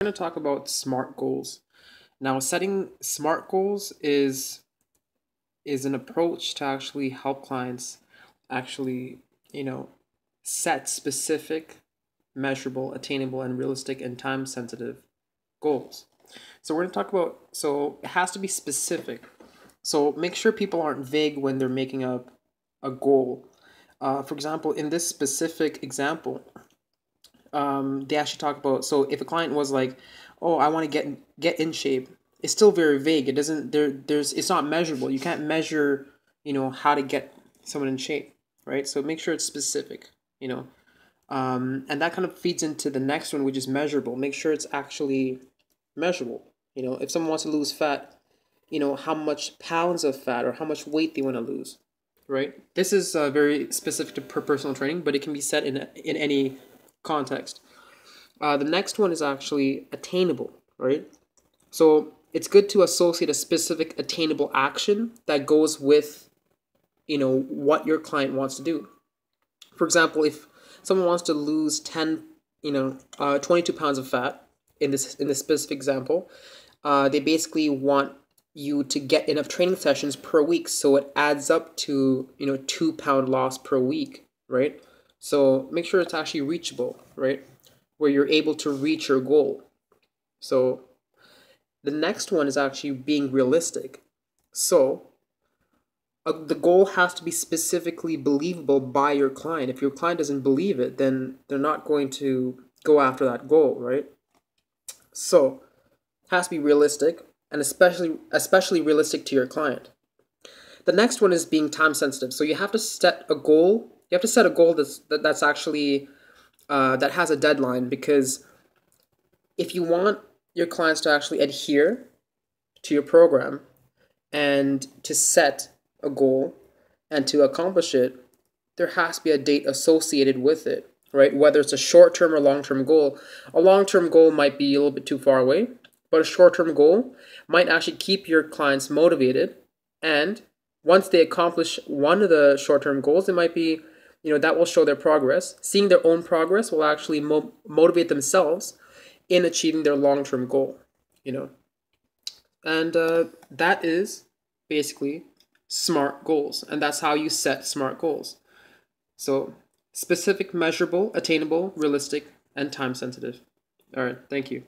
Going to talk about SMART goals. Now, setting SMART goals is an approach to actually help clients actually, you know, set specific, measurable, attainable, and realistic and time sensitive goals. So we're going to talk about, so it has to be specific. So make sure people aren't vague when they're making up a goal. For example, in this specific example, they actually talk about, so if a client was like, oh, I want to get in shape, it's still very vague. It doesn't there's it's not measurable. You can't measure, how to get someone in shape, right? So make sure it's specific, and that kind of feeds into the next one, which is measurable. Make sure it's actually measurable. If someone wants to lose fat, how much pounds of fat or how much weight they want to lose, right? This is very specific to personal training, but it can be set in any context. The next one is actually attainable, right? So it's good to associate a specific attainable action that goes with, what your client wants to do. For example, if someone wants to lose 22 pounds of fat in this specific example, they basically want you to get enough training sessions per week, so it adds up to 2 pound loss per week, right? So make sure it's actually reachable, right? Where you're able to reach your goal. So the next one is actually being realistic. So the goal has to be specifically believable by your client. If your client doesn't believe it, then they're not going to go after that goal, right? So it has to be realistic, and especially realistic to your client. The next one is being time sensitive. So you have to set a goal. You have to set a goal that's actually that has a deadline, because if you want your clients to actually adhere to your program and to set a goal and to accomplish it, there has to be a date associated with it, right? Whether it's a short-term or long-term goal. A long-term goal might be a little bit too far away, but a short-term goal might actually keep your clients motivated. And once they accomplish one of the short-term goals, it might be, that will show their progress. Seeing their own progress will actually motivate themselves in achieving their long-term goal, And that is basically SMART goals. And that's how you set SMART goals. So specific, measurable, attainable, realistic, and time sensitive. All right, thank you.